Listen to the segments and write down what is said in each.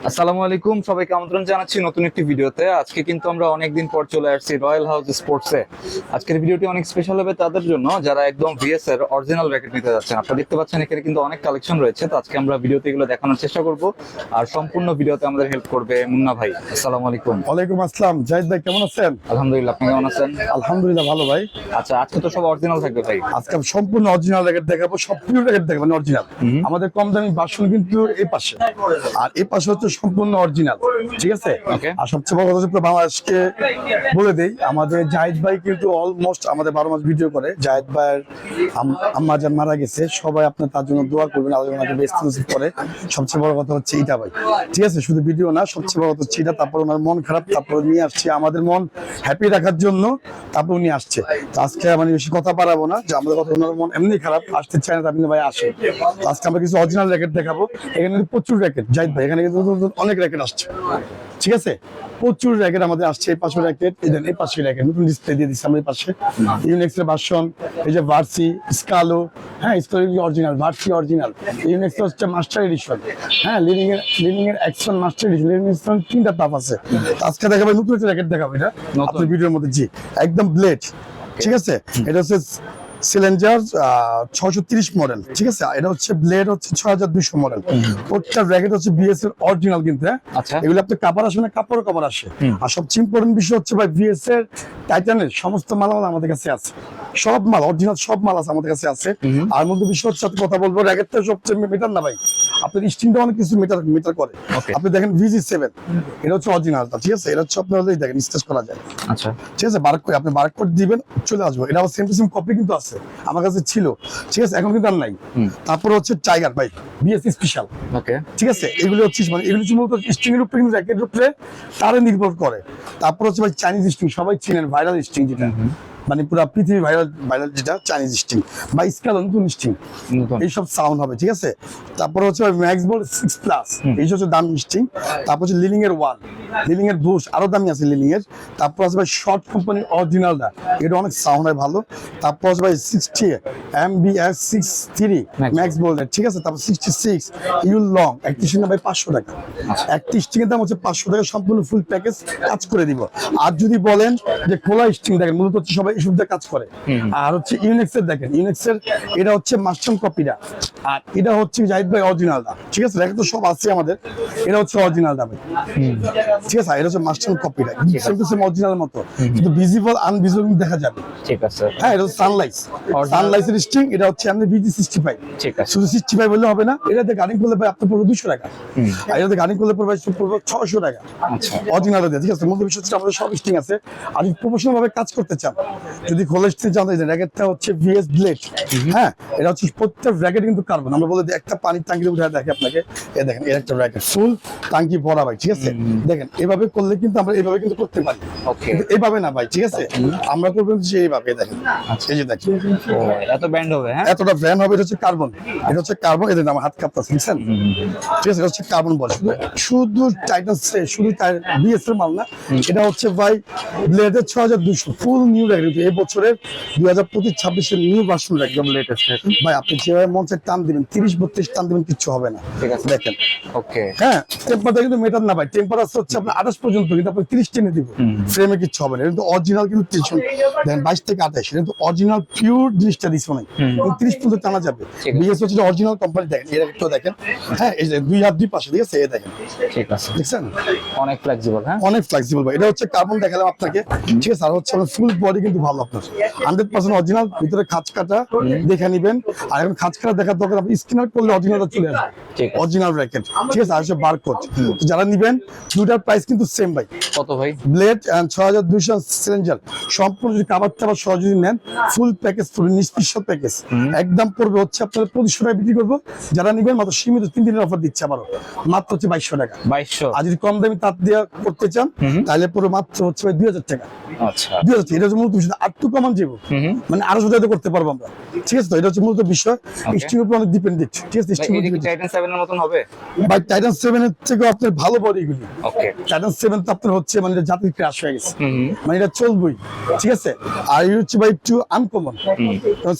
আসসালামু আলাইকুম, সবাইকে আমন্ত্রণ জানাচ্ছি নতুন একটি ভিডিওতে। আজকে কিন্তু আমরা অনেকদিন পর চলে আসছি রয়্যাল হাউস স্পোর্টসে। আজকের ভিডিওটি অনেক স্পেশাল হবে তাদের জন্য যারা একদম ভিএস এর অরিজিনাল র্যাকেট নিতে যাচ্ছেন। আপনারা দেখতে পাচ্ছেন এখানে কিন্তু অনেক কালেকশন রয়েছে, তো আজকে আমরা ভিডিওতে এগুলো দেখানোর চেষ্টা করব। আর সম্পূর্ণ ভিডিওতে আমাদের হেল্প করবে মুন্না ভাই। আসসালামু আলাইকুম। ওয়ালাইকুম আসসালাম। জাহিদ ভাই কেমন আছেন? আলহামদুলিল্লাহ, আপনি কেমন আছেন? আলহামদুলিল্লাহ ভালো ভাই। আচ্ছা, আজকে তো সব অরিজিনাল থাকবে ভাই। আজকে আমি সম্পূর্ণ অরিজিনাল র্যাকেট দেখাবো, সব পিওর র্যাকেট দেখাবো, অরিজিনাল। আমাদের কম দামি ভার্সন কিন্তু এই পাশে, আর এই পাশে হচ্ছে সম্পূর্ণ অরিজিনাল, ঠিক আছে? Okay. আর সবচেয়ে বড় কথা হচ্ছে বাংলাদেশকে বলে দেই, আমাদের জাহিদ ভাই কিন্তু অলমোস্ট আমাদের 12 মাস ভিডিও করে। জাহিদ ভাইয়ের আম্মা যান মারা গেছে, সবাই আপনার তার জন্য দোয়া করবেন, আল্লাহ ওনাকে বেস্ট নসিব করে। সবচেয়ে বড় কথা হচ্ছে এটা ভাই, ঠিক আছে? শুধু ভিডিও না, সবচেয়ে বড় কথা হচ্ছে এটা। তারপর ওনার মন খারাপ, তারপর নিয়ে আসছে আমাদের মন হ্যাপি রাখার জন্য, তারপর উনি আসছে। তো আজকে মানে বেশি কথা পারাবো না, যে আমাদের কথা ওনার মন এমনি খারাপ, আসতে চায় না, আপনি ভাই আসে। আজকে আমরা কিছু অরিজিনাল র্যাকেট দেখাবো। এখানে কিন্তু প্রচুর র্যাকেট, জাহিদ ভাই এখানে কিন্তু অনেক র্যাকেট আসছে, ঠিক আছে? প্রচুর র্যাকেট আমাদের আসছে। এই পাশে র্যাকেট, এই পাশে র্যাকেট নতুন ডিসপ্লে দিয়ে দিচ্ছি আমরা। এই পাশে ইউনিক্স এর ভার্সন, এই যে ভার্সি স্কালো, হ্যাঁ স্কালো অরিজিনাল, ভার্সি অরিজিনাল, ইউনিক্স হচ্ছে মাস্টার এডিশন, হ্যাঁ লিনিং এর অ্যাকশন মাস্টার এডিশন, লিনিং এর তিনটা তাপ আছে। আজকে দেখাবো নতুন একটা র্যাকেট দেখাবো, এটা আপনার ভিডিওর মধ্যে, জি একদম ব্লেড, ঠিক আছে? এটা হচ্ছে সিলেঞ্জার 630 মডেল, ঠিক আছে? এটা হচ্ছে ব্লেড হচ্ছে 6200 মডেল। প্রত্যেকটা র্যাকেট হচ্ছে বিএস এর অরিজিনাল কিন্তু, হ্যাঁ এগুলো আপনার কাপড় আসে না, কাপড় আসে। আর সবচেয়ে ইম্পর্টেন্ট বিষয় হচ্ছে ভাই, বিএস এর টাইটানের সমস্ত মালামাল আমাদের কাছে আছে, সব মাল অরিজিনাল, সব মাল আছে আমাদের কাছে আছে। আর মধ্যে বিষয় হচ্ছে সাথে কথা বলবো, র্যাকেটটা সবচেয়ে মিটার না ভাই, আপনার স্টিংটা অনেক কিছু মিটার করে। আপনি দেখেন VG7, এটা হচ্ছে অরিজিনালটা, ঠিক আছে? এটা হচ্ছে আপনার দেখেন স্টেজ করা যায়, আচ্ছা ঠিক আছে? বারক করে আপনি বারক করে দিবেন, চলে আসবে। এটা সেম টু সেম কপি কিন্তু আছে, আমার কাছে ছিল, ঠিক আছে? এখন কিন্তু আর নাই। তারপর হচ্ছে টাইগার ভাই, বিএস স্পেশাল, ওকে, ঠিক আছে? এগুলো হচ্ছে মানে এগুলো হচ্ছে মূলত স্ট্রিং এর উপরে, কিন্তু র্যাকেটের উপরে তারে নির্ভর করে। তারপর হচ্ছে ভাই চাইনিজ স্ট্রিং, সবাই চিনেন, ভাইরাল স্ট্রিং যেটা, মানে পুরো পৃথিবী ভাইরাল যেটা চাইনিজ স্ট্রিং বা স্কেল নতুন স্ট্রিং, এইসব সাউন্ড হবে, ঠিক আছে? তারপর হচ্ছে ম্যাক্স বল 6+, এই হচ্ছে দামি স্ট্রিং। তারপর হচ্ছে লিলিং এর 1, লিলিং এর 2 আরো দামি আছে লিলিং এর। তারপর আছে ভাই শর্ট কোম্পানি অরিজিনালটা, এটা অনেক সাউন্ড হয় ভালো। তারপর আছে ভাই 60 MBS 63 ম্যাক্স বোল্ডের, ঠিক আছে? তারপর 66 ইউল লং, 31 না ভাই 500 টাকা, 31 স্ট্রিং এর দাম হচ্ছে 500 টাকা, সম্পূর্ণ ফুল প্যাকেজ কাজ করে দিব। আর যদি বলেন যে খোলা স্ট্রিং, দেখেন মূলত হচ্ছে সবাই এসব দিয়ে কাজ করে। আর হচ্ছে ইউনিক্স এর, দেখেন ইউনিক্স এর এটা হচ্ছে মাস্টার কপিটা, আর এটা হচ্ছে জাহিদ ভাই অরিজিনালটা, ঠিক আছে? র্যাকেট তো সব আছে আমাদের, এটা হচ্ছে অরিজিনালটা ভাই, ঠিক আছে? এটা হচ্ছে মাস্টার কপিটা, সেম টু সেম অরিজিনাল মতো, কিন্তু ভিজিবল আনভিজিবল দেখা যাবে, ঠিক আছে? হ্যাঁ, এটা হচ্ছে সানলাইটের স্ট্রিং, এটা হচ্ছে আপনি VG65, ঠিক আছে? শুধু 65 বললে হবে না, এটাতে গার্ডিং করলে ভাই আপনার পড়বে 200 টাকা, আর এটাতে গার্ডিং করলে পড়বে 600 টাকা, আচ্ছা অরিজিনালটা দিয়ে, ঠিক আছে? মূল বিষয় হচ্ছে আমাদের সব স্ট্রিং আছে। আর যদি প্রফেশনাল ভাবে কাজ করতে চান, যদি খোলা স্ট্রিং চান, এই র্যাকেটটা হচ্ছে VS ব্লেড, হ্যাঁ এটা হচ্ছে প্রত্যেক র্যাকেট কিন্তু কার্বন। আমরা বলে একটা পানির ট্যাঙ্কি উঠে দেখে আপনাকে, এই দেখেন এর একটা র্যাকেট ফুল ট্যাঙ্কি ভরা ভাই, ঠিক আছে? দেখেন এভাবে করলে কিন্তু আমরা এইভাবে কিন্তু করতে পারি, কিন্তু এইভাবে না ভাই, ঠিক আছে? আমরা করবো যে এইভাবে, দেখেন এই যে দেখেন এত ব্যান্ড হবে, হ্যাঁ এতটা ব্র্যান্ড হবে। এটা হচ্ছে কার্বন, এটা হচ্ছে কার্বন, এদের আমার হাত কাঁপতে শুনছেন, ঠিক আছে? এটা হচ্ছে কার্বন বল, শুধু টাইটান, শুধু বিএস এর মাল না, এটা হচ্ছে ভাই ব্লেডের 6200 ফুল নিউ র্যাকেট, এই বছরের 2025-26 এর নিউ ভার্সন একদম লেটেস্ট ভাই। আপনি যেভাবে মন চায় টান দিবেন, 30-32 টান দিবেন, কিচ্ছু হবে না, ঠিক আছে? দেখেন ওকে, হ্যাঁ টেম্পারটা কিন্তু মেটার না ভাই, টেম্পার আছে হচ্ছে আপনার 28 পর্যন্ত, কিন্তু আপনি 30 টেনে দিব, ফ্রেমে কিচ্ছু হবে না। কিন্তু অরিজিনাল কিন্তু 30 দেখেন 22 থেকে 28, কিন্তু অরিজিনাল পিওর জিনিসটা দিছো না, 30 পর্যন্ত টানা যাবে। বিএস হচ্ছে অরিজিনাল কোম্পানি, দেখেন এর একটু দেখেন, হ্যাঁ এই যে দুই হাত দুই পাশে, ঠিক আছে? এই দেখেন, ঠিক আছে? দেখছেন অনেক ফ্লেক্সিবল, হ্যাঁ অনেক ফ্লেক্সিবল ভাই। এটা হচ্ছে কার্বন দেখালাম আপনাকে, ঠিক আছে? আর হচ্ছে ফুল বডি কিন্তু ভালো, আপনার 100% অরিজিনাল, ভিতরে খাঁজ কাটা দেখে নিবেন। আর এখন খাঁজ কাটা দেখার দরকার, আপনি স্ক্যানার করলে অরিজিনালটা চলে আসবে, অরিজিনাল র্যাকেট, ঠিক আছে? আর হচ্ছে বারকোড, যারা নিবেন দুটার প্রাইস কিন্তু সেম ভাই। কত ভাই? ব্লেড 6200 সিলিন্ডার সম্পূর্ণ যদি কাবার টাবার সহ যদি নেন, ফুল প্যাকেজ, ফুল নিষ্পিসা প্যাকেজ, একদম পড়বে হচ্ছে আপনার 2500 টাকা বিক্রি করবো। যারা নিবেন মাত্র সীমিত 3 দিনের অফার দিচ্ছে আবারও, মাত্র হচ্ছে 2200 টাকা, 2200। আর যদি কম দামি তার দিয়ে করতে চান, তাহলে পুরো মাত্র হচ্ছে ভাই 2000 টাকা, আচ্ছা 2000 টাকা। এটা হচ্ছে মূলত বিষয়, আর একটু কমান যাবো, মানে আরো সুবিধা করতে পারবো আমরা, ঠিক আছে? তো এটা হচ্ছে মূলত বিষয়, স্ট্রিং উপর অনেক ডিপেন্ডেন্ট, ঠিক আছে? টাইটান 7 এর মতন হবে ভাই, টাইটান 7 এর থেকে আপনার ভালো বডি গুলি, ওকে টাইটান 7 তো আপনার হচ্ছে মানে এটা জাতির ক্রাশ হয়ে গেছে, মানে এটা চলবই, ঠিক আছে। আর এটা হচ্ছে ভাই একটু আনকমন,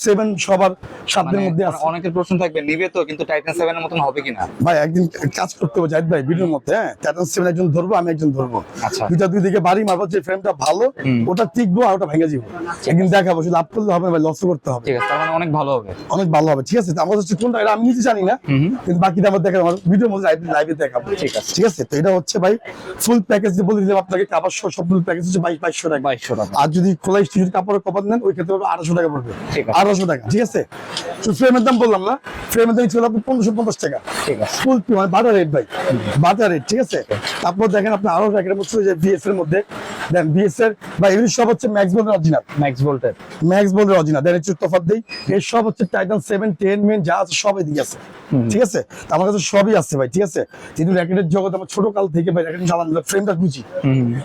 7 সবার সাধ্যের মধ্যে আছে। অনেকের প্রশ্ন থাকবে নিবে তো, কিন্তু টাইটান 7 এর মতন হবে কিনা? ভাই একদিন কাজ করতে হবে জাহিদ ভাই ভিডিওর মধ্যে, হ্যাঁ টাইটান 7 একজন ধরবো, আমি একজন ধরবো, আচ্ছা। দুই দিকে বাড়ি মারবো, যে ফ্রেমটা ভালো ওটা টিকবো আর ওটা ভেঙে যাবো, একদিন দেখাবো। শুধু লাভ করলে হবে না ভাই, লস করতে হবে। ঠিক আছে, তার মানে অনেক ভালো হবে। অনেক ভালো হবে, ঠিক আছে। তো আমার হচ্ছে কোনটা এটা আমি নিজে জানি না, কিন্তু বাকিটা আমার দেখাবো, আমার ভিডিওর মধ্যে লাইভে দেখাবো, ঠিক আছে। ঠিক আছে। তো এটা হচ্ছে ভাই ফুল প্যাকেজ দিয়ে বলে দিলাম আপনাকে, কাপড় সহ সব ফুল প্যাকেজ হচ্ছে 2200 টাকা। 2200 টাকা। আর যদি খোলা স্টিচের কাপড়ের কভার নেন ওই ক্ষেত্রে 800 টাকা পড়বে, ঠিক আছে। 800 টাকা, ঠিক আছে। তো ফ্রেমের দাম বললাম না, ফ্রেমের দাম ছিল আপনি 1550 টাকা, ঠিক আছে। ফুল মানে বাটার রেট ভাই, বাটার রেট, ঠিক আছে। তারপর দেখেন আপনি আরো র্যাকেটের মধ্যে যে বিএস এর মধ্যে দেন, বিএস এর বা এগুলি সব হচ্ছে ম্যাক্স বোল্ডের অরিজিনাল, ম্যাক্স ভোল্টের ম্যাক্স বোল্ডের অরিজিনাল। দেন একটু তফাৎ দেই, এর সব হচ্ছে টাইটান 7 10 মেন যা আছে সব এদিকে আছে, ঠিক আছে। তো আমার কাছে সবই আছে ভাই, ঠিক আছে। যেহেতু র্যাকেটের জগৎ আমার ছোট কাল থেকে ভাই র্যাকেট চালান, ফ্রেমটা বুঝি,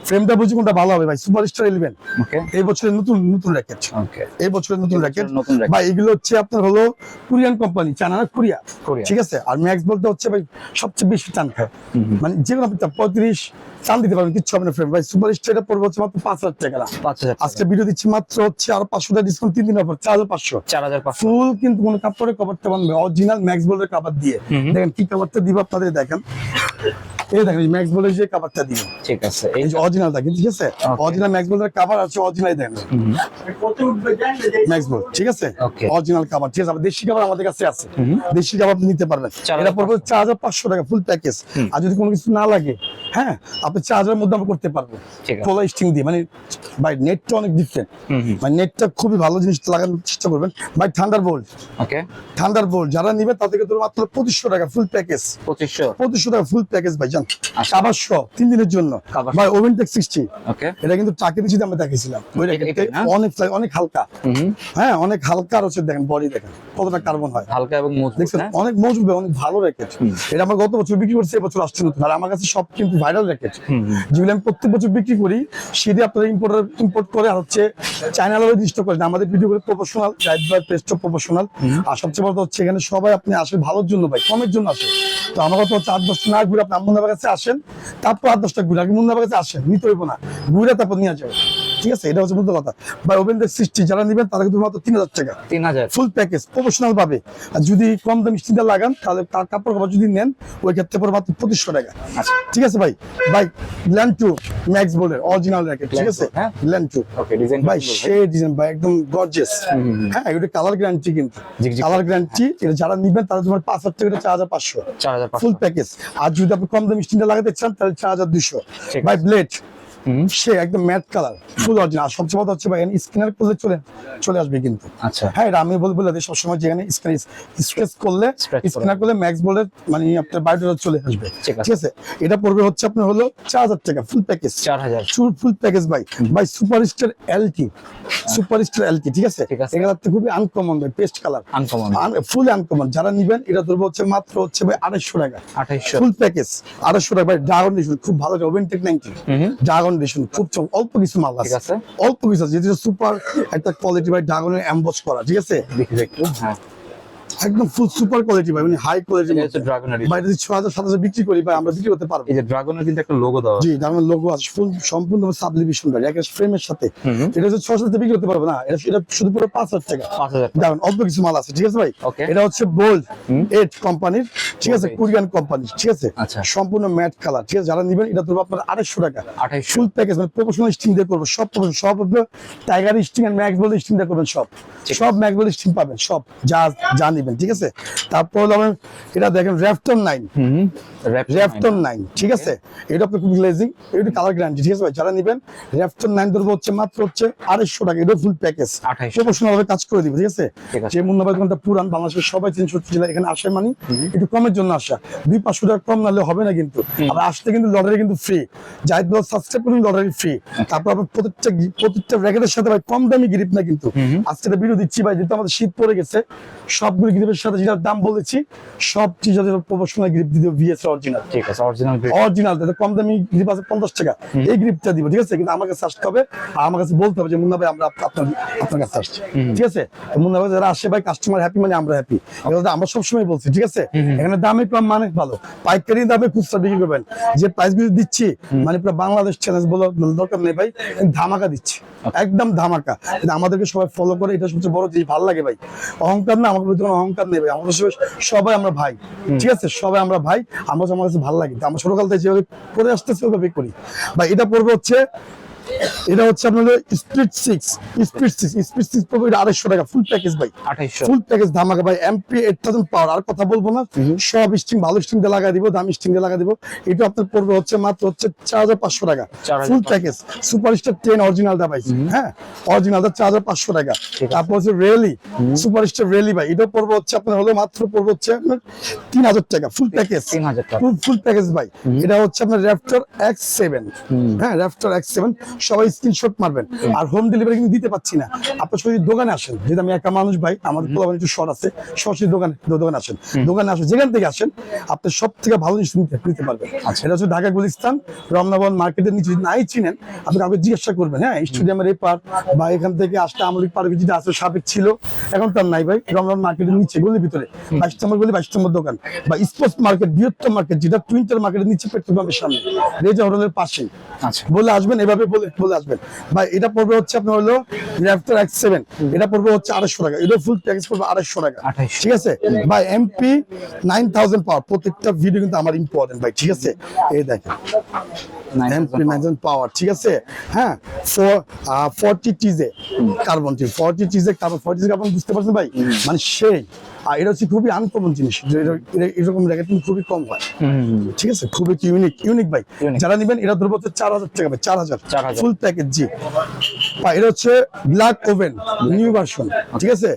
ফ্রেমটা বুঝি কোনটা ভালো হবে ভাই। সুপারস্টার 11 ওকে, এই বছরের নতুন র্যাকেট, ওকে, এই বছরের নতুন র্যাকেট নতুন racket। ভাই। এগুলো হচ্ছে আপনার হলো কোরিয়ান কোম্পানি, চায়না না কোরিয়া, কোরিয়া। ঠিক আছে। আর ম্যাক্স বলতে হচ্ছে ভাই সবচেয়ে বেশি টান খায়, মানে যেগুলো আপনি 35 টান দিতে পারবেন কিচ্ছু হবে না ফ্রেম ভাই। সুপারস্টার এটা পড়বে হচ্ছে মাত্র 5000 টাকা না। 5000 আজকে ভিডিও দিচ্ছি মাত্র হচ্ছে আর 500 টাকা ডিসকাউন্ট, 3 দিন অফার 4500, 4500 ফুল কিন্তু কোনো কাপড়ের কভারটা বানবে অরিজিনাল ম্যাক্স বোল্ডের কভার দিয়ে। দেখেন কি কভারটা দিব আপনাদের, দেখেন এই দেখেন ম্যাক্স বোল্ডের যে কভারটা দিব, ঠিক আছে। এই যে অরিজিনালটা কিন্তু, ঠিক আছে। অরিজিনাল ম্যাক্স বোল্ডের কভার আছে, অরিজিনাল দেখেন ম্যাক্স বোল্ড, ঠিক আছে, Okay. অরিজিনাল কভার, ঠিক আছে। আবার দেশি কভার আমাদের কাছে আছে, দেশি কভার আপনি নিতে পারবেন। 4500 এটা পড়বে 4500 টাকা ফুল প্যাকেজ। আর যদি কোনো কিছু না লাগে, হ্যাঁ আপনি 4000 মধ্যে আমরা করতে পারবো, ঠিক আছে। খোলা স্টিং দিয়ে। মানে ভাই নেটটা অনেক ডিফারেন্ট, মানে নেটটা খুবই ভালো জিনিস লাগানোর চেষ্টা করবেন ভাই। থান্ডারবোল্ট, ওকে, থান্ডারবোল্ট যারা নিবে তাদেরকে তো মাত্র 2500 টাকা ফুল প্যাকেজ, 2500 টাকা ফুল প্যাকেজ ভাই জান। আচ্ছা। 3 দিনের জন্য Cover ভাই। ওভেন টেক 60, ওকে, এটা কিন্তু টাকে দিচ্ছি, আমরা দেখাইছিলাম ওই র্যাকেটে, না? অনেক হালকা, হ্যাঁ অনেক হালকা। আর হচ্ছে দেখেন বডি দেখেন কতটা কার্বন হয়, হালকা এবং মজবুত। দেখছেন হ্যাঁ? অনেক মজবুত, অনেক ভালো র্যাকেট। এটা আমার গত বছর বিক্রি করছে, এবছর আসছে নতুন। আর আমার কাছে সব কিন্তু ভাইরাল র্যাকেট, যেগুলো আমি প্রত্যেক বছর বিক্রি করি। সেটি আপনারা ইম্পোর্ট করে আর হচ্ছে চায়না আলো রেজিস্ট করে। আমাদের ভিডিও করে প্রফেশনাল, জাহিদ ভাই পেস্ট প্রফেশনাল। আর সবচেয়ে বড় হচ্ছে এখানে সবাই আপনি আসেন ভালোর জন্য ভাই, কমের জন্য আসেন। তো আমার কথা হচ্ছে 8-10টা না ঘুরে আপনি মুন্নাবার কাছে আসেন, তারপর 8-10টা ঘুরে আগে মুন্নাবার কাছে আসেন, নিতে হইব না, ঘুরে তারপর নিয়ে যাবেন, ঠিক আছে। এটা হচ্ছে মূল কথা ভাই। ওভেন টেক 60 যারা নেবেন তারা কিন্তু মাত্র 3000 টাকা 3000 ফুল প্যাকেজ প্রফেশনাল ভাবে। আর যদি কম দামি স্টিকার লাগান তাহলে তার কাপড় কাপড় যদি নেন ওই ক্ষেত্রে পরে মাত্র 2500 টাকা, ঠিক আছে ভাই। ভাই ল্যান্ড টু ম্যাক্স বোল্ডের অরিজিনাল র্যাকেট, ঠিক আছে, হ্যাঁ? ল্যান্ড টু ওকে, ডিজাইন ভাই, সেই ডিজাইন ভাই একদম গর্জিয়াস। হ্যাঁ এটা কালার গ্যারান্টি, কিন্তু ঝিকঝিক কালার গ্যারান্টি। এটা যারা নিবেন তারা তোমার 5000 টাকা, 4500 4500 ফুল প্যাকেজ। আর যদি আপনি কম দামি স্টিকার লাগাতে চান তাহলে 4200 ঠিক ভাই। ব্লেড সে একদম ম্যাট কালার ফুল অরিজিনাল। আর সবচেয়ে কথা হচ্ছে ভাই স্ক্যানার করলে চলে আসবে কিন্তু। আচ্ছা, হ্যাঁ এটা আমি বলে দিই সবসময়, যেখানে স্ক্র্যাচ করলে স্ক্যানার করলে ম্যাক্স বোল্ডের মানে আপনার বায়োডাটা চলে আসবে, ঠিক আছে। ঠিক আছে। এটা পড়বে হচ্ছে আপনার হলো 4000 টাকা ফুল প্যাকেজ, 4000 ফুল প্যাকেজ ভাই। ভাই সুপারস্টার এলটি, ঠিক আছে। ঠিক আছে। এগুলা খুবই আনকমন ভাই, পেস্ট কালার, আনকমন, ফুল আনকমন। যারা নিবেন এটা ধরবো হচ্ছে মাত্র হচ্ছে ভাই 250 টাকা 2800 ফুল প্যাকেজ, 250 টাকা ভাই। ড্রাগন ডিশন খুব ভালো, ওভেন টেক 90 ড্রাগন ডিশন খুব অল্প কিছু মাল ঠিক আছে, আছে। অল্প কিছু আছে, যেটা সুপার একটা কোয়ালিটি ভাই, ড্রাগনের এমবস করা, ঠিক আছে। দেখি একটু। হ্যাঁ, একদম ফুল সুপার কোয়ালিটি ভাই, মানে হাই কোয়ালিটি। এটা হচ্ছে ড্রাগনের। ভাই যদি 6000-7000 বিক্রি করি ভাই, আমরা বিক্রি করতে পারবো। এই যে ড্রাগনের কিন্তু একটা লোগো দেওয়া আছে। জি ড্রাগনের লোগো আছে, ফুল সম্পূর্ণ সাবলিমেশন ভাই, এক ফ্রেমের সাথে। এটা হচ্ছে 6000 বিক্রি করতে পারবো না, এটা শুধু পুরো 5000 টাকা। 5000 দেখুন অল্প কিছু মাল আছে, ঠিক আছে ভাই। Okay. এটা হচ্ছে বোল্ড 8 কোম্পানির, ঠিক আছে, Bold কোরিয়ান কোম্পানি, ঠিক আছে। আচ্ছা। সম্পূর্ণ ম্যাট কালার, ঠিক আছে। যারা নেবেন এটা ধরবো আপনার 250 টাকা 2800 ফুল প্যাকেজ, মানে প্রফেশনাল স্টিং দিয়ে করবো সব, সব টাইগার স্টিং আর ম্যাক্স বোল্ড স্টিং দিয়ে করবেন সব, সব ম্যাক্স বোল্ড স্টিং পাবেন সব, যা নেবেন, ঠিক আছে। তারপর এটা দেখেন র্যাফটন 9, র্যাফটন 9, ঠিক আছে। এটা আপনার খুব গ্লেজিং, এটা কালার গ্যারান্টি, ঠিক আছে ভাই। যারা নেবেন র্যাফটন 9 ধরবো হচ্ছে মাত্র হচ্ছে 250 টাকা, এটা ফুল প্যাকেজ 2800 প্রফেশনাল ভাবে কাজ করে দিব, ঠিক আছে। ঠিক আছে। যে মুন্নাবাই দোকানটা পুরান, বাংলাদেশের সবাই 370 জেলা এখানে আসে, মানে একটু কমের জন্য আসা, 200-500 টাকা কম নালে হবে না কিন্তু। আবার আসতে কিন্তু লটারি কিন্তু ফ্রি, জাহিদ ব্লগ সাবস্ক্রাইব করুন, লটারি ফ্রি। তারপর আপনার প্রত্যেকটা র্যাকেটের সাথে ভাই কম দামি গিফট না কিন্তু। আজকে একটা ভিডিও দিচ্ছি ভাই, যেহেতু আমাদের শীত পড়ে গেছে, সবগুলো গ্রিপের সাথে যেটা দাম বলেছি সব চিজ প্রফেশনাল গ্রিপ দিয়ে দেবো ভিএস অরিজিনাল। ঠিক আছে, অরিজিনাল গ্রিপ। অরিজিনাল কম দামি গ্রিপ আছে 50 টাকা, এই গ্রিপটা দিব, ঠিক আছে? কিন্তু আমার কাছে আসতে হবে আর আমার কাছে বলতে হবে যে মুন্না ভাই আমরা আপনার কাছে আসছি, ঠিক আছে? তো মুন্না ভাই যারা আসে ভাই কাস্টমার হ্যাপি মানে আমরা হ্যাপি, আমরা সবসময় বলছি, ঠিক আছে? এখানে দামে কম মানে ভালো, পাইকারি দামে খুচরা বিক্রি করবেন। যে প্রাইস গুলো দিচ্ছি মানে পুরো বাংলাদেশ চ্যালেঞ্জ বলার দরকার নেই ভাই, ধামাকা দিচ্ছি, একদম ধামাকা। কিন্তু আমাদেরকে সবাই ফলো করে, এটা সবচেয়ে বড় জিনিস, ভালো লাগে ভাই। অহংকার না, আমার কোনো অহংকার নেই ভাই, আমাদের সবাই আমরা ভাই, ঠিক আছে? সবাই আমরা ভাই, আমার কাছে ভালো লাগে, আমার ছোটকাল থেকে যেভাবে করে আসতেছে ওইভাবে করি ভাই। এটা পড়বে হচ্ছে আপনার স্পিড 6 পড়বে 250 টাকা ফুল প্যাকেজ ভাই, 2800 ফুল প্যাকেজ ধামাকা ভাই। এমপি 8000 পাওয়ার, আর কথা বলবো না, সব স্ট্রিং ভালো স্ট্রিং দিয়ে লাগাই দিব, দামি স্ট্রিং দিয়ে লাগাই দিব। এটা আপনার পড়বে হচ্ছে মাত্র হচ্ছে 4500 টাকা ফুল প্যাকেজ। সুপারস্টার 10 অরিজিনালটা ভাই, হ্যাঁ অরিজিনালটা 4500 টাকা। তারপর হচ্ছে রেলি, সুপারস্টার রেলি ভাই, এটা পড়বে হচ্ছে আপনার হলো মাত্র পড়বে হচ্ছে আপনার 3000 টাকা ফুল প্যাকেজ, 3000 টাকা ফুল প্যাকেজ ভাই। এটা হচ্ছে আপনার র্যাপটর X7, হ্যাঁ র্যাপটর X7, সবাই স্ক্রিনশট মারবেন। আর হোম ডেলিভারি কিন্তু দিতে পাচ্ছি না, আপনার যদি দোকানে আসেন, যেহেতু আমি একা মানুষ ভাই, আমাদের পোলাপান একটু শর্ট আছে, সরাসরি দোকানে আসেন, যেখান থেকে আসেন আপনি সব থেকে ভালো জিনিস নিতে পারবেন। এটা হচ্ছে ঢাকা গুলিস্তান রমনাবন মার্কেটের নিচে, যদি নাই চিনেন আপনি কাউকে জিজ্ঞাসা করবেন, হ্যাঁ স্টেডিয়ামের এই পার বা এখান থেকে আসলে আমলিক পার্কে যেটা আছে সাবেক ছিল, এখন তার নাই ভাই, রমনাবন মার্কেটের নিচে গলির ভিতরে 22 নম্বর গলি 22 নম্বর দোকান, বা স্পোর্টস মার্কেট বৃহত্তম মার্কেট যেটা টুইন্টার মার্কেটের নিচে পেট্রোল পাম্পের সামনে রেজা হোটেলের পাশেই। আচ্ছা, বলে আসবেন, এভাবে বলে আসবেন ভাই। এটা পড়বে হচ্ছে আপনার হলো র্যাপটর X7, এটা পড়বে হচ্ছে 250 টাকা, এটা ফুল প্যাকেজ পড়বে 250 টাকা, ঠিক আছে ভাই? এমপি 9000 পাওয়ার, প্রত্যেকটা ভিডিও কিন্তু আমার ইম্পর্টেন্ট ভাই, ঠিক আছে? এই দেখেন এমপি 9000 পাওয়ার, ঠিক আছে? হ্যাঁ 40 TJ carbon, 40 TJ carbon, 40 TJ carbon, বুঝতে পারছেন ভাই? মানে সেই। আর এটা হচ্ছে খুবই আনকমন জিনিস, এরকম র্যাকেট খুবই কম হয়, ঠিক আছে? খুবই ইউনিক ভাই। যারা নিবেন এটা ধরবো হচ্ছে 4000 টাকা ভাই, 4000 ফুল প্যাকেজ। জি ভাই, এটা হচ্ছে ব্ল্যাক ওভেন নিউ ভার্সন, ঠিক আছে?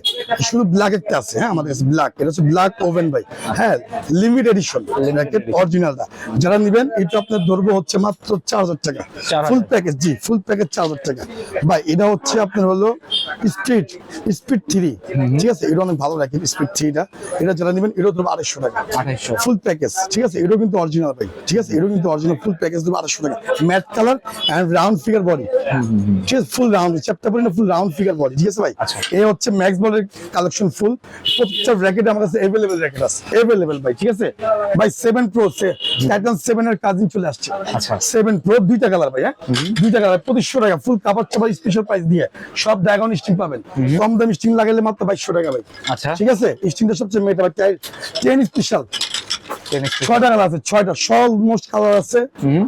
শুধু ব্ল্যাক একটা আছে, হ্যাঁ আমাদের কাছে ব্ল্যাক, এটা হচ্ছে ব্ল্যাক ওভেন ভাই, হ্যাঁ লিমিটেড এডিশন র্যাকেট অরিজিনালটা। যারা নিবেন এটা আপনার ধরবো হচ্ছে মাত্র 4000 টাকা ফুল প্যাকেজ। জি ফুল প্যাকেজ 4000 টাকা ভাই। এটা হচ্ছে আপনার হলো স্পিড 3, ঠিক আছে? এটা অনেক ভালো র্যাকেট স্পিড 3টা, এটা যারা নেবেন এটা ধরবো 250 টাকা ফুল প্যাকেজ, ঠিক আছে? এটাও কিন্তু অরিজিনাল ভাই, ঠিক আছে? এটাও কিন্তু অরিজিনাল ফুল প্যাকেজ ধরবো 250 টাকা। Matte colour and round figure body, ঠিক আছে? ফুল রাউন্ড চ্যাপ্টার পরে ফুল রাউন্ড ফিগার বডি, ঠিক আছে ভাই? এই হচ্ছে ম্যাক্স বলের কালেকশন ফুল, প্রত্যেকটা র্যাকেট আমার কাছে अवेलेबल র্যাকেট আছে, अवेलेबल ভাই, ঠিক আছে ভাই? 7 প্রো টাইটান 7 এর কাজিন চলে আসছে। আচ্ছা 7 প্রো দুইটা কালার ভাই, হ্যাঁ দুইটা কালার 2500 টাকা ফুল কাভার চাবার স্পেশাল প্রাইস দিয়ে, সব ড্রাগন স্টিং পাবেন, কম দামি স্টিং লাগালে মাত্র 2200 টাকা ভাই। আচ্ছা ঠিক আছে? স্টিংটা সবচেয়ে মেটা ভাই, 10 স্পেশাল 6টা কালার আছে, 6টা অলমোস্ট কালার আছে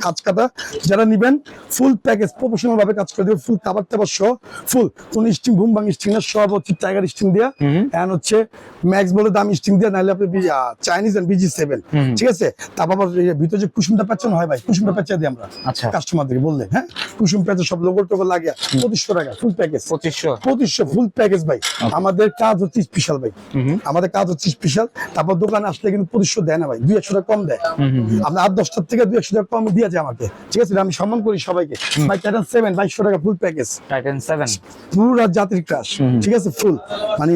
কাজ কাটা। যারা নিবেন ফুল প্যাকেজ প্রফেশনাল ভাবে কাজ করে দেবে, ফুল কাভার টাভার সহ, ফুল কোন স্টিং বুম বাং স্টিং না, সব হচ্ছে টাইগার স্টিং দিয়া এন্ড হচ্ছে ম্যাক্স বলে দামি স্টিং দিয়া, নাইলে আপনি চাইনিজ এন্ড BG7, ঠিক আছে? তারপর ভিতরে যে কুসুমটা প্যাচানো হয় ভাই, কুসুমটা প্যাচা দিই আমরা কাস্টমারদেরকে বললে, হ্যাঁ কুসুম প্যাচা সব লোগো টোগো লাগিয়ে 2500 টাকা ফুল প্যাকেজ, 2500 ফুল প্যাকেজ ভাই। আমাদের কাজ হচ্ছে স্পেশাল ভাই, আমাদের কাজ হচ্ছে স্পেশাল। তারপর দোকানে আসলে কিন্তু 2500 দেয় না ভাই, 200 টাকা কম দেয়। আপনার 8-10টার থেকে 200 টাকা কম দিয়ে যায় আমাকে, ঠিক আছে? আমি সম্মান করি সবাইকে ভাই। টাইটান 7 2200 টাকা ফুল প্যাকেজ, টাইটান 7 পুরো জাতির ক্রাশ, ঠিক আছে? ফুল মানে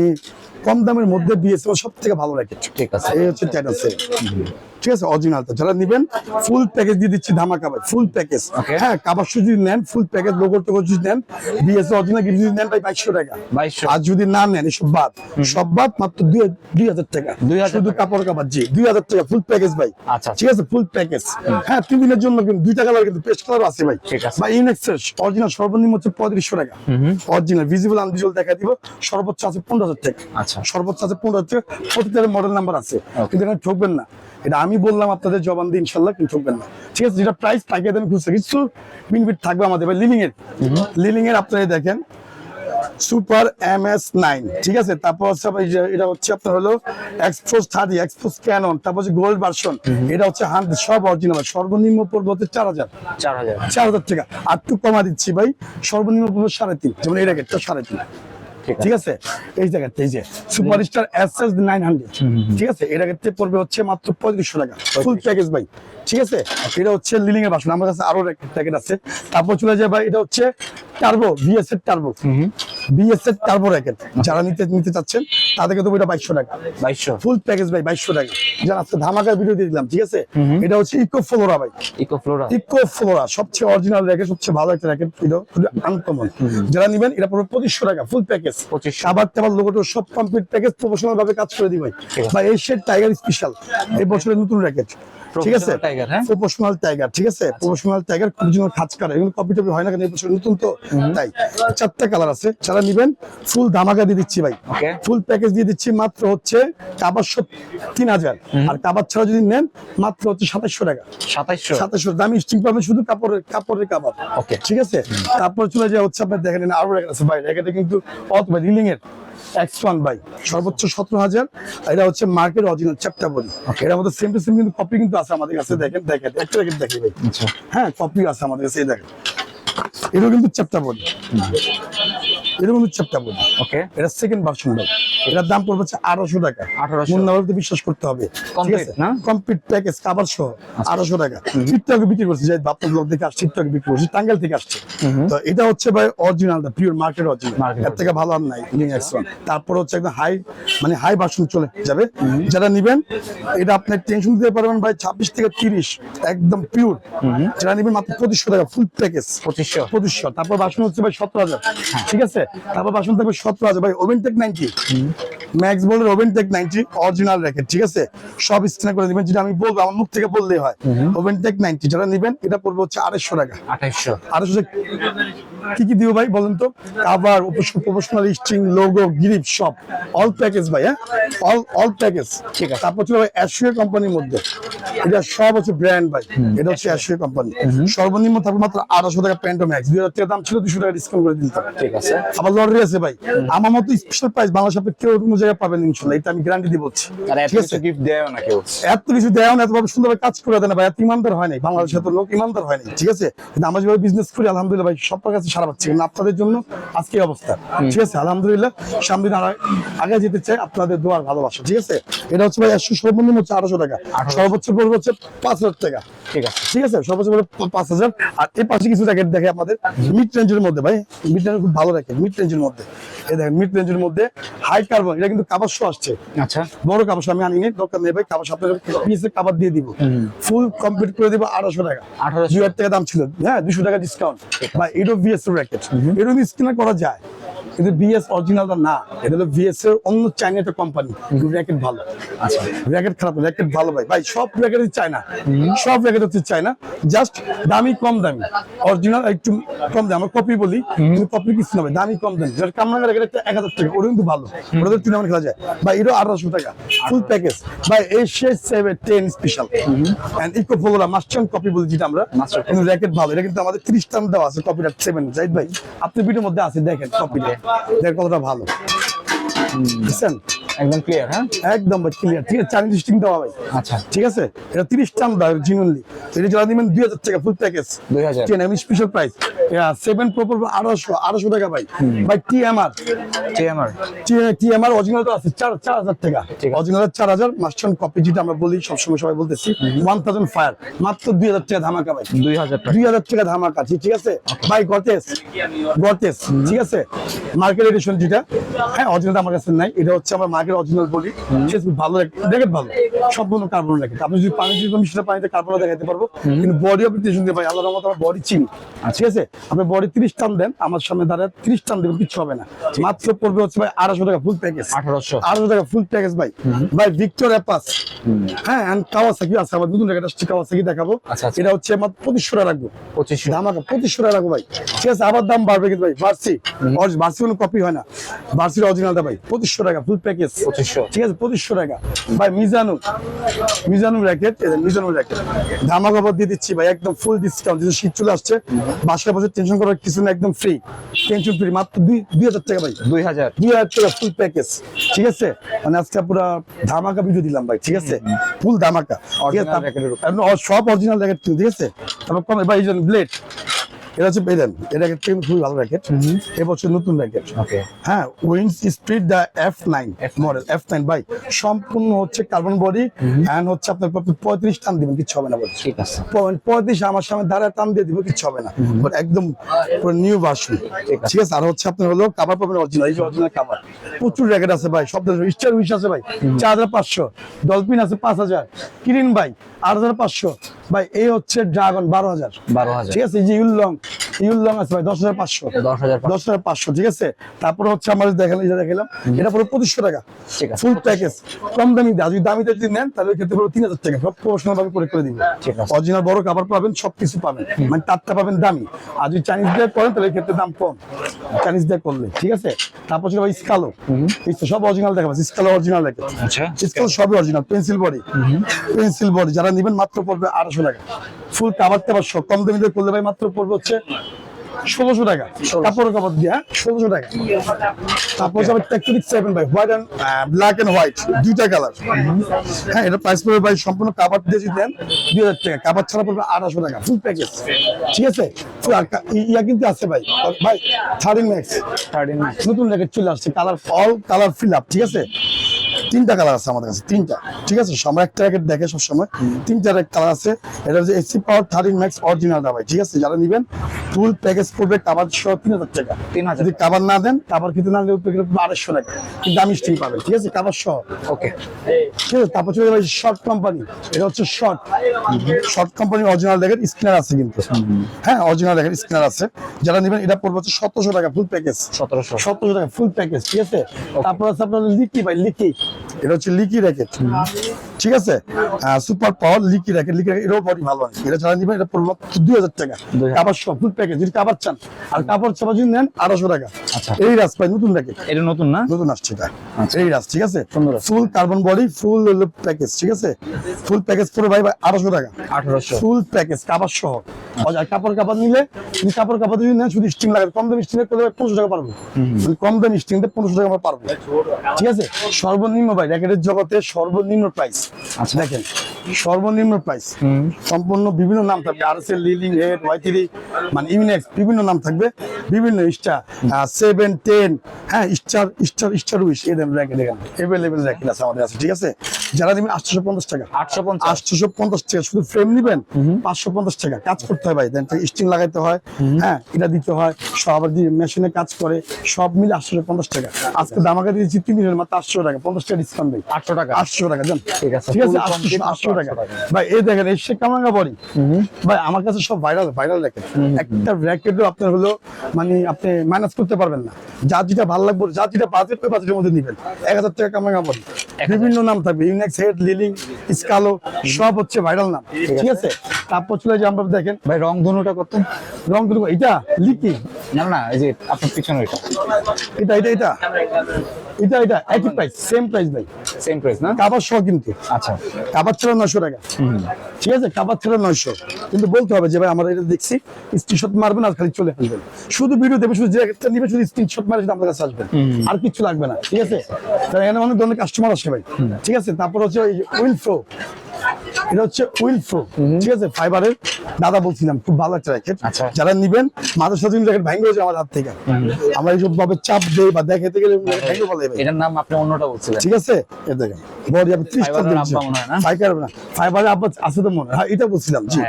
কম দামের মধ্যে BSL সব থেকে ভালো র্যাকেট, ঠিক আছে? এই হচ্ছে টাইটান 7, ঠিক আছে? অরিজিনালটা যারা নেবেন ফুল প্যাকেজ দিয়ে দিচ্ছি ধামাকা ভাই, ফুল প্যাকেজ। হ্যাঁ কাবার যদি নেন ফুল প্যাকেজ, লোগো টোগো যদি নেন, BSL অরিজিনাল যদি নেন ভাই 2200 টাকা। আর যদি না নেন এসব বাদ, সব বাদ মাত্র 2000 টাকা শুধু কাপড় কাবার। জি 2000 টাকা ফুল প্যাকেজ ভাই, আচ্ছা ঠিক আছে? ফুল প্যাকেজ, হ্যাঁ 3 দিনের জন্য কিন্তু দুইটা কালার, কিন্তু পেস্ট কালার আছে ভাই, ভাই ইনএক্সেস অরিজিনাল সর্বনিম্ন হচ্ছে 3500 টাকা অরিজিনাল, ভিজিবল আনভিজিবল দেখা দিব। সর্বোচ্চ আছে 15000 টাকা, আচ্ছা সর্বোচ্চ আছে 15000 টাকা। প্রত্যেকটা মডেল নাম্বার আছে, কিন্তু এখানে ঠকবেন না, এটা আমি বললাম আপনাদের জবান দিয়ে ইনশাল্লাহ, কিন্তু ঠকবেন না, ঠিক আছে? যেটা প্রাইস পাইকারি দামে খুঁজছে কিছু বেনিফিট থাকবে আমাদের ভাই। লিলিং এর আপনারা দেখেন সুপার MS9, ঠিক আছে? তারপর হচ্ছে এটা হচ্ছে আপনার হলো এক্সপোজ 30 এক্সপোজ ক্যানন, তারপর হচ্ছে গোল্ড ভার্সন, এটা হচ্ছে 100 সব অরিজিনাল। সর্বনিম্ন পড়বে হচ্ছে 4000 টাকা। আর একটু কমা দিচ্ছি ভাই, সর্বনিম্ন পড়বে 3.5, যেমন এই র্যাকেটটা 3.5, ঠিক আছে? এই জায়গাতে এই যে সুপারস্টার SS900, ঠিক আছে? এর ক্ষেত্রে পড়বে হচ্ছে মাত্র 3500 টাকা ফুল প্যাকেজ ভাই, ঠিক আছে? এটা হচ্ছে লিলিং এর ভার্সন, আমার কাছে আরো র্যাকেট আছে। তারপর চলে যায় ভাই, এটা হচ্ছে টার্বো, VS এর টার্বো, বিএস এর টার্বো র্যাকেট যারা নিতে চাচ্ছেন তাদেরকে তো এটা 2200 টাকা 2200 ফুল প্যাকেজ ভাই 2200 টাকা। যারা আজকে ধামাকার ভিডিও দিয়ে দিলাম, ঠিক আছে। এটা হচ্ছে ইকো ফ্লোরা ভাই, ইকো ফ্লোরা সবচেয়ে অরিজিনাল র্যাকেট, সবচেয়ে ভালো একটা র্যাকেট, এটা আনকমন। যারা নিবেন এটা পুরো 2500 টাকা ফুল প্যাকেজ। 2500 আবার তেমন লোগোটো সব কমপ্লিট প্যাকেজ প্রফেশনাল ভাবে কাজ করে দিই ভাই। ভাই এশিয়ান টাইগার স্পেশাল এই বছরের নতুন র্যাকেট, ঠিক আছে। টাইগার, হ্যাঁ প্রফেশনাল টাইগার, ঠিক আছে। প্রফেশনাল টাইগার অরিজিনাল খাঁজ করা, এগুলো কপি টপি হয় না, কারণ এই বছর নতুন তো তাই। 4টা কালার আছে, যারা নিবেন ফুল ধামাকা দিয়ে দিচ্ছি ভাই। ওকে, ফুল প্যাকেজ দিয়ে দিচ্ছি মাত্র হচ্ছে কাবার 3000, আর কাবার ছাড়া যদি নেন মাত্র হচ্ছে 2700 টাকা। 2700 দামি স্টিং পাবেন, শুধু কাপড়ের কাবার। ওকে, ঠিক আছে। তারপর চলে যায় হচ্ছে আপনার দেখেন আরো র্যাকেট আছে ভাই, র্যাকেটে কিন্তু রিলিং এর X1 ভাই সর্বোচ্চ 17000। এটা হচ্ছে মার্কেট অরিজিনাল চ্যাপ্টার বডি, এর মধ্যে সেম টু সেম কিন্তু কপি কিন্তু আছে আমাদের কাছে। দেখেন একটা র্যাকেট দেখি ভাই, আচ্ছা হ্যাঁ কপি আছে আমাদের কাছে। এই দেখেন এটাও কিন্তু চ্যাপ্টার বডি, এটাও কিন্তু চ্যাপ্টার বডি। ওকে, এটা সেকেন্ড ভার্সন ভাই, এটার দাম পড়বে হচ্ছে 1800 টাকা। 1800 মুন্নাবাবুতে বিশ্বাস করতে হবে, ঠিক আছে না। কমপ্লিট প্যাকেজ কাভার সহ 1800 টাকা। টিকটকে বিক্রি করছে, যাই বাপ্পা ব্লগ থেকে আসছে, টিকটকে বিক্রি করছে, টাঙ্গাইল থেকে আসছে। তো এটা হচ্ছে ভাই অরিজিনাল, পিওর মার্কেট অরিজিনাল, এর থেকে ভালো আর নাই লিং X1। তারপর হচ্ছে একদম হাই ভার্সন চলে যাবে। যারা নিবেন এটা আপনি টেনশন দিতে পারবেন ভাই 26 থেকে 30 একদম পিওর। যারা নিবেন মাত্র 2500 টাকা ফুল প্যাকেজ। 2500। তারপর ভার্সন হচ্ছে ভাই 17000, ঠিক আছে। তারপর ভার্সন থাকবে 17000 ভাই ওভেনটেক 90, ম্যাক্স বোল্ডের ওভেনটেক 90 অরিজিনাল র্যাকেট, ঠিক আছে। সব স্ক্যান করে দিবেন, যেটা আমি বলবো আমার মুখ থেকে বললেই হয়। ওভেনটেক 90 যারা নিবেন এটা পড়বে হচ্ছে 2800 টাকা। 2800 কি দিও ভাই বলেন তো? Cover, professional string, logo, grip সব অল প্যাকেজ ভাই, হ্যাঁ অল প্যাকেজ, ঠিক আছে। তারপর ছিল ভাই অ্যাশিয়া কোম্পানির মধ্যে, এটা সব হচ্ছে ব্র্যান্ড ভাই, এটা হচ্ছে অ্যাশিয়া কোম্পানি। সর্বনিম্ন থাকবে মাত্র 1800 টাকা প্যান্টো ম্যাক্স, 2000 টাকা দাম ছিল 200 টাকা ডিসকাউন্ট করে দিতে, ঠিক আছে। আবার লটারি আছে ভাই, আমার মতো স্পেশাল প্রাইস বাংলাদেশে আপনি কেউ কোনো জায়গায় পাবেন ইনশাআল্লাহ, এটা আমি গ্যারান্টি দিয়ে বলছি। ঠিক আছে, গিফট দেয় না কেউ, এত কিছু দেয় না, এতভাবে সুন্দরভাবে কাজ করে দেয় না ভাই, এত ইমানদার হয় নাই বাংলাদেশে, এত লোক ইমানদার হয় নাই, ঠিক আছে। কিন্তু আমরা যেভাবে বিজনেস করি আলহামদুলিল্লাহ ভাই সবার কাছে সারা পাচ্ছি, কিন্তু আপনাদের জন্য আজকে এই অবস্থা, ঠিক আছে। আলহামদুলিল্লাহ সামনে আগে যেতে চাই আপনাদের দোয়ার ভালোবাসা, ঠিক আছে। এটা হচ্ছে ভাই সর্বনিম্ন হচ্ছে 1800 টাকা, সর্বোচ্চ পড়বে হচ্ছে 5000 টাকা, ঠিক আছে, ঠিক আছে। সর্বোচ্চ পড়বে 5000। আর এই পাশে কিছু র্যাকেট দেখে আপনাদের মিড রেঞ্জের মধ্যে ভাই, মিড রেঞ্জ খুব ভালো র্যাকেট, মিড রেঞ্জের মধ্যে। এই দেখেন মিড রেঞ্জের মধ্যে হাই কার্বন, এটা কিন্তু কাভার শো আসছে, আচ্ছা বড় কাভার আমি আনিনি, দরকার নেই ভাই। কাভার আপনাদের পিসে কাভার দিয়ে দিব, ফুল কমপ্লিট করে দিব 1800 টাকা। 2000 টাকা দাম ছিল, হ্যাঁ 200 টাকা ডিসকাউন্ট ভাই। এটা বিএস এর র্যাকেট, এটা স্ক্যান করা যায়, কিন্তু বিএস অরিজিনালটা না, এটা হলো বিএস এর অন্য চাইনা একটা কোম্পানি। র্যাকেট ভালো, আচ্ছা র্যাকেট খারাপ, র্যাকেট ভালো ভাই। ভাই সব র্যাকেট চায়না, সব র্যাকেট হচ্ছে চায়না, জাস্ট দামি কম দামি, অরিজিনাল একটু কম দামি। আমরা কপি বলি, কিন্তু কপি কিছু না ভাই, দামি কম দামি। যেটা কামরাঙ্গা র্যাকেট 1000 টাকা, ওটা কিন্তু ভালো, ওটা তো টুর্নামেন্ট খেলা যায় ভাই। এটা 1800 টাকা ফুল প্যাকেজ ভাই। Asia 710 special and eco flora master copy বলি, যেটা আমরা কিন্তু র্যাকেট ভালো। এটা কিন্তু আমাদের 30 টান দেওয়া আছে কপিরাইট 7 জাহিদ ভাই, আপনি ভিডিওর মধ্যে আছে দেখেন কপিটা, দেখেন কতটা ভালো, বুঝছেন? একদম ক্লিয়ার, হ্যাঁ একদম ক্লিয়ার, ঠিক আছে। চাইনিজ স্টিং দেওয়া ভাই, আচ্ছা ঠিক আছে। এটা 30 টান দাও জিনুইনলি। এটা যারা দিবেন 2000 টাকা ফুল প্যাকেজ, 2000 10 আমি স্পেশাল প্রাইস। 7 প্রো 1800 টাকা ভাই। ভাই টিএমআর অরিজিনাল তো আছে 4000 টাকা, অরিজিনাল 4000 মাস্টার কপি, যেটা আমরা বলি সবসময় সবাই বলতেছি 1000 ফায়ার, মাত্র 2000 টাকা ধামাকা ভাই। 2000 টাকা ধামাকা, ঠিক আছে ভাই। গর্তেস, ঠিক আছে মার্কেট এডিশন, যেটা হ্যাঁ অরিজিনাল আমার কাছে নাই, এটা হচ্ছে আমরা মার্কেট অরিজিনাল বলি। ভালো র্যাকেট, ভালো সম্পূর্ণ কার্বন র্যাকেট। আপনি যদি পানি মিশিয়ে পানিতে কার্বন দেখাতে পারবো, কিন্তু বডি আপনি টেনশন দিয়ে ভাই, আল্লাহর রহমতে আমার বডি চিনি, ঠিক আছে। আপনি বডি 30 টান দেন, আমার সামনে দাঁড়ায় 30 টান দেবেন, কিছু হবে না। মাত্র পড়বে হচ্ছে ভাই 1800 টাকা ফুল প্যাকেজ। 1800 টাকা ফুল প্যাকেজ ভাই। ভাই ভিক্টর অ্যাপাচ, হ্যাঁ এন্ড কাওয়াসাকি আছে, আমার নতুন র্যাকেট আসছে কাওয়াসাকি দেখাবো। এটা হচ্ছে মাত্র 2500 টাকা রাখবো, 2500 ধামাকা 2500 টাকা রাখবো ভাই, ঠিক আছে। আবার দাম বাড়বে কিন্তু ভাই। ভার্সি কোনো কপি হয় না, ভার্সির অরিজিনালটা ভাই 2500 টাকা ফুল প্যাকেজ, 2500, ঠিক আছে 2500 টাকা ভাই। মিজানু র্যাকেট, ধামাকা অফার দিয়ে দিচ্ছি ভাই, একদম ফুল ডিসকাউন্ট। যেহেতু শীত চলে আসছে, বাসায় বসে টেনশন করার কিছু না, একদম ফ্রি, টেনশন ফ্রি, মাত্র 2000 টাকা ভাই। 2000 টাকা ফুল প্যাকেজ, ঠিক আছে। মানে আজকে পুরো ধামাকা ভিডিও দিলাম ভাই, ঠিক আছে ফুল ধামাকা, সব অরিজিনাল র্যাকেট, ঠিক আছে। তারপর কম ভাই ব্লেড, এটা হচ্ছে বেদেন, এই র্যাকেটটা কিন্তু খুবই ভালো র্যাকেট, এবছর নতুন র্যাকেট। ওকে, হ্যাঁ, উইন্স স্পিড দা F9 মডেল, F9 ভাই, সম্পূর্ণ হচ্ছে কার্বন বডি এন্ড হচ্ছে আপনার 35 টান দিবেন, কিছু হবে না বলছে। ঠিক আছে। 35 আমার সামনে দাঁড়ায় টান দিয়ে দিব, কিছু হবে না, বাট একদম পুরো নিউ ভার্সন। ঠিক আছে, আর হচ্ছে আপনার হলো কভার পাবেন অরিজিনাল, এই যে অরিজিনাল কভার। প্রচুর র্যাকেট আছে ভাই, সব স্টার উইশ আছে ভাই 4500, ডলফিন আছে 5000, কিরিন ভাই 8500 ভাই, এই হচ্ছে ড্রাগন 12000। 12,000। ঠিক আছে, এই যে ইউলং আছে ভাই 10500, 10500। ঠিক আছে, তারপরে হচ্ছে আমাদের দেখালাম, এই যে দেখালাম, এটা পুরো 2500 টাকা ঠিক আছে। ফুল প্যাকেজ, কম দামি দাম। যদি দামিতে যদি নেন তাহলে ওই ক্ষেত্রে পুরো 3000 টাকা, সব প্রফেশনাল ভাবে করে দিব। ঠিক আছে। অরিজিনাল বড় কাভার পাবেন, সবকিছু পাবেন, মানে তারটা পাবেন দামি। আর যদি চাইনিজ দিয়ে করেন তাহলে এই ক্ষেত্রে দাম কম, চাইনিজ দিয়ে করলে। ঠিক আছে, তারপর ছিল ভাই স্কালো, সব অরিজিনাল দেখাবো, স্কালো অরিজিনাল র্যাকেট, আচ্ছা, স্কালো সবই অরিজিনাল, পেন্সিল বডি, যারা নেবেন মাত্র পড়বে 800 টাকা, ফুল কাভার টাভার সব। কম দামি দিয়ে করলে ভাই মাত্র পড়বে হচ্ছে 1600 টাকা, কাপড়ের কাপড় দিয়ে 1600 টাকা। তারপর যাবে টেকটনিক 7 ভাই, white and black and white, দুইটা কালার। হ্যাঁ, এটা প্রাইস পড়বে ভাই সম্পূর্ণ কাভার দিয়ে যদি দেন 2000 টাকা, কাভার ছাড়া পড়বে 800 টাকা, ফুল প্যাকেজ। ঠিক আছে, ইয়া কিন্তু আছে ভাই, 13 ম্যাক্স নতুন র্যাকেট চলে আসছে, colour all colour fill up. ঠিক আছে, 3টা কালার আছে আমাদের কাছে, 3টা। ঠিক আছে, সময় একটা র্যাকেট দেখে সবসময়, 3টা কালার আছে। এটা হচ্ছে এসি পাওয়ার 13 ম্যাক্স অরিজিনাল ভাই। ঠিক আছে, যারা নেবেন ফুল প্যাকেজ পড়বে কাভার সহ 3000 টাকা। 3000। যদি কাভার না দেন, কাভার কিন্তু না দিলে 250 টাকা, কিন্তু দামি স্টিল পাবেন। ঠিক আছে, কাভার সহ। ওকে, ঠিক আছে, তারপর চলে ভাই শর্ট কোম্পানি, এটা হচ্ছে short company original racket, scanner আছে কিন্তু। হ্যাঁ, অরিজিনাল র্যাকেট স্ক্যানার আছে, যারা নেবেন এটা পড়বে হচ্ছে 1700 টাকা ফুল প্যাকেজ, 1700 টাকা ফুল প্যাকেজ। ঠিক আছে, তারপর আছে আপনার লিকি ভাই, লিকি, এটা হচ্ছে লিকি র্যাকেট। ঠিক আছে, সুপার পাওয়ার লিকি র্যাকেট, এটাও বডি ভালো আছে। এটা যারা নেবেন এটা পড়বে মাত্র 2000 টাকা, কাভার সহ ফুল প্যাকেজ। যদি কাভার চান আর কাপড় চাপা যদি নেন 800 টাকা। আচ্ছা, এই রাস ভাই নতুন র্যাকেট, এটা নতুন না, নতুন আসছে এটা, এই রাস। ঠিক আছে, ফুল কার্বন বডি, ফুল প্যাকেজ। ঠিক আছে, ফুল প্যাকেজ পড়বে ভাই 800 টাকা, 1800 ফুল প্যাকেজ কাভার সহ। আর কাপড় নিলে, তুমি কাপড় যদি নেন শুধু স্টিং লাগে, কম দামি স্টিং করলে 500 টাকা পারবো, কম দামি স্টিং 500 টাকা আমরা পারবো। ঠিক আছে, সর্বনিম্ন ভাই র্যাকেটের জগতে সর্বনিম্ন প্রাইস। আচ্ছা দেখেন, সর্বনিম্ন প্রাইস, সম্পূর্ণ বিভিন্ন নাম থাকবে, আরএসএল, লিলিং, হেড, Y3, মানে ইউনিক্স, বিভিন্ন নাম থাকবে, বিভিন্ন স্টার 7, 10, হ্যাঁ, স্টার উইশ, এরকম র্যাকেট এখানে अवेलेबल র্যাকেট আছে আমাদের কাছে। ঠিক আছে, যারা নেবেন 850 টাকা, 850 টাকা, শুধু ফ্রেম নেবেন 550 টাকা। কাজ করতে হয় ভাই, স্টিং লাগাইতে হয়, হ্যাঁ, এটা দিতে হয়, সব আবার মেশিনে কাজ করে, সব মিলে 850 টাকা। আজকে দামাকা দিয়েছি 3 দিনের মাত্র 800 টাকা, 50 টাকা ডিসকাউন্ট ভাই, 800 টাকা, 800 টাকা জান। ঠিক আছে, ঠিক আছে, 800 টাকা ভাই। এই দেখেন এসে কামাঙ্গা বডি ভাই, আমার কাছে সব ভাইরাল র্যাকেট। একটা র্যাকেটও আপনার হলো মানে আপনি মাইনাস করতে পারবেন না, যার যেটা ভালো লাগবে, যার যেটা বাজেট, ওই বাজেটের মধ্যে নিবেন। 1000 টাকা কামাঙ্গা বডি, বিভিন্ন নাম থাকবে, ইউনিক্স, হেড, লিলিং, স্কালো, সব হচ্ছে ভাইরাল নাম। ঠিক আছে, তারপর চলে যে আমরা দেখেন ভাই রং ধনুটা কত? রং ধনু, এটা লিকি না, এই যে আপনার পিছনে এটা একই প্রাইস, সেম প্রাইস ভাই, সেম প্রাইস না, কাভার সহ কিন্তু। আচ্ছা, কাভার ছিল 900 টাকা। ঠিক আছে, কাভার ছিল 900, কিন্তু বলতে হবে যে ভাই আমরা এটা দেখছি, স্ক্রিনশট মারবেন আর খালি চলে আসবেন, শুধু ভিডিও দেবে, শুধু যে একটা নিবে শুধু স্ক্রিনশট মারে আমাদের কাছে আসবেন, আর কিছু লাগবে না। ঠিক আছে, এখানে অনেক ধরনের কাস্টমার আসে ভাই। ঠিক আছে, তারপর হচ্ছে উইলফ্রো, এটা হচ্ছে উইলফ্রো। ঠিক আছে, ফাইবারের, দাদা বলছিলাম খুব ভালো একটা র্যাকেট। আচ্ছা, যারা নিবেন মাঝে সাথে র্যাকেট ভেঙে হয়েছে আমার হাত থেকে, আমরা এইসব ভাবে চাপ দেই বা দেখাতে গেলে ভেঙে বলে এটার নাম আপনি অন্যটা বলছিলেন। ঠিক আছে, এই দেখেন বডি আপনি 30 টাকা ফাইবার আব্বা আছে তো মনে হয়, হ্যাঁ এটা বলছিলাম। জি,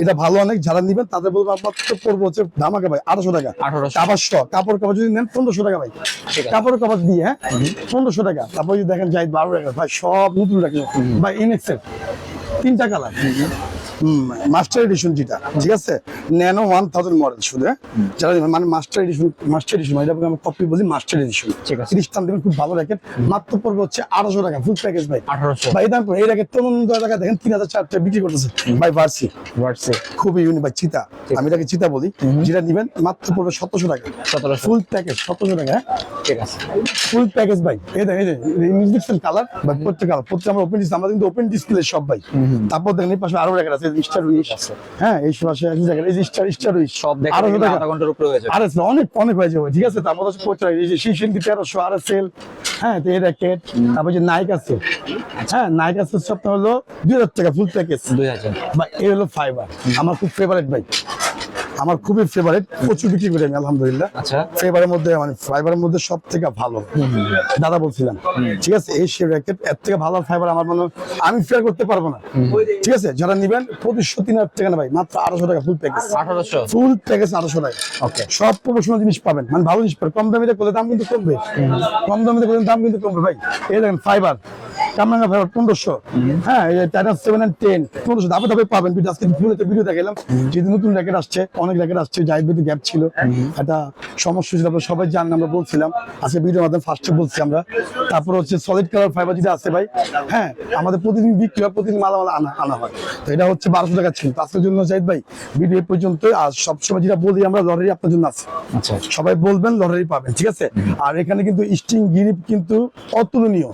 এটা ভালো অনেক। যারা নিবেন তাদের বলবো আপনার তো পড়বো হচ্ছে ধামাকা ভাই 800 টাকা, কাপড় সহ। কাপড় যদি নেন 1500 টাকা ভাই, কাপড় কভার দিয়ে, হ্যাঁ 1500 টাকা। তারপর যদি দেখেন যাই 12 টাকা ভাই, সব নতুন রাখেন ভাই, ইনএক্সের 3টা কালার, মাস্টার এডিশন যেটা। ঠিক আছে, ন্যানো 1000 মডেল শুধু, যারা মানে মাস্টার এডিশন এটা আমরা কপি বলি, মাস্টার এডিশন। খ্রিস্টান দেবেন, খুব ভালো র্যাকেট, মাত্র পড়বে হচ্ছে 800 টাকা ফুল প্যাকেজ ভাই, 1800 ভাই। দাম এই র্যাকেট 13 টাকা দেখেন 3004 টাকা বিক্রি করতেছে ভাই। ভার্সি খুবই ইউনিক ভাই, চিতা, আমি এটাকে চিতা বলি। যেটা নিবেন মাত্র পড়বে 1700 টাকা, 1700 ফুল প্যাকেজ, 1700 টাকা। ঠিক আছে, ফুল প্যাকেজ ভাই। এই দেখেন মিউজিক কালার বা প্রত্যেক কালার, প্রত্যেক আমরা ওপেন ডিসপ্লে, আমাদের কিন্তু ওপেন ডিসপ্লে সব ভাই। তারপর দেখেন এই পাশে আরো র্যাকেট আছে, স্টার উইশ আছে, হ্যাঁ এই পাশে দেখেন এই যে স্টার উইশ, সব দেখেন 8 ঘন্টার উপরে হয়ে যাবে, আর অনেক হয়ে যাবে। ঠিক আছে, তার মধ্যে পৌঁছায় এই যে শিশিন্দি 1300 আরএসএল, হ্যাঁ তো এই র্যাকেট। তারপর যে নাইক আছে, হ্যাঁ নাইক আছে, সবটা হলো 2000 টাকা ফুল প্যাকেজ, 2000 ভাই। এই হলো ফাইবার, আমার খুব ফেভারিট ভাই। আমার খুবই ফেভারিট, প্রচুর বিক্রি করি আমি আলহামদুলিল্লাহ। আচ্ছা। ফেভারের মধ্যে মানে ফাইবারের মধ্যে সব থেকে ভালো দাদা বলছিলাম, ঠিক আছে। এই শেপ র্যাকেট এর থেকে ভালো ফাইবার আমার মনে হয় আমি ফেয়ার করতে পারবো না, ঠিক আছে। যারা নিবেন 2500-3000 টাকা না ভাই, মাত্র 1800 টাকা ফুল প্যাকেজ। 1800 ফুল প্যাকেজ 1800 টাকা। ওকে। সব প্রফেশনাল জিনিস পাবেন, মানে ভালো জিনিস পাবেন। কম দামিতে করলে দাম কিন্তু কমবে, কম দামিতে করলে দাম কিন্তু কমবে ভাই। এই দেখেন ফাইবার, কামরাঙ্গা ফাইবার 1500, হ্যাঁ এই টাইটান 7 and 10 1500 ধাপে ধাপে পাবেন। আজকে ভিডিও দেখালাম, যেহেতু নতুন র্যাকেট আসছে, অনেক র্যাকেট আসছে, জাহিদ ভাই গ্যাপ ছিল, একটা সমস্যা ছিল, আপনারা সবাই জানেন, আমরা বলছিলাম আজকে ভিডিওর মাধ্যমে ফার্স্টে বলছি আমরা। তারপর হচ্ছে সলিড কালার ফাইবার যেটা আছে ভাই, হ্যাঁ আমাদের প্রতিদিন বিক্রি হয়, প্রতিদিন মালামাল আনা হয়। তো এটা হচ্ছে 1200 টাকা ছিল। তো আজকের জন্য জাহিদ ভাই ভিডিও এই পর্যন্ত। আর সবসময় যেটা বলি আমরা, লটারি আপনার জন্য আছে, আচ্ছা সবাই বলবেন লটারি পাবেন, ঠিক আছে। আর এখানে কিন্তু স্টিং গিরিপ কিন্তু অতুলনীয়,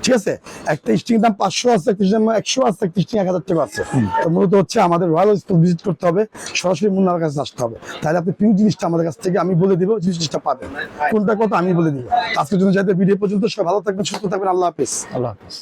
ঠিক আছে। একটা স্টিং দাম 500 আছে, একটা স্টিং 100 আছে, একটা স্টিং 1000 টাকা আছে। তো মূলত হচ্ছে আমাদের রয়্যাল স্কুল ভিজিট করতে হবে, সরাসরি মুন্নার কাছে আসতে হবে, তাহলে আপনি পিউ জিনিসটা আমাদের কাছ থেকে আমি বলে দিব, জিনিসটা পাবেন কোনটা কত আমি বলে দিব। আজকের জন্য যাতে ভিডিও পর্যন্ত সবাই ভালো থাকবেন, সুস্থ থাকবেন, আল্লাহ হাফেজ। আল্লাহ হাফেজ।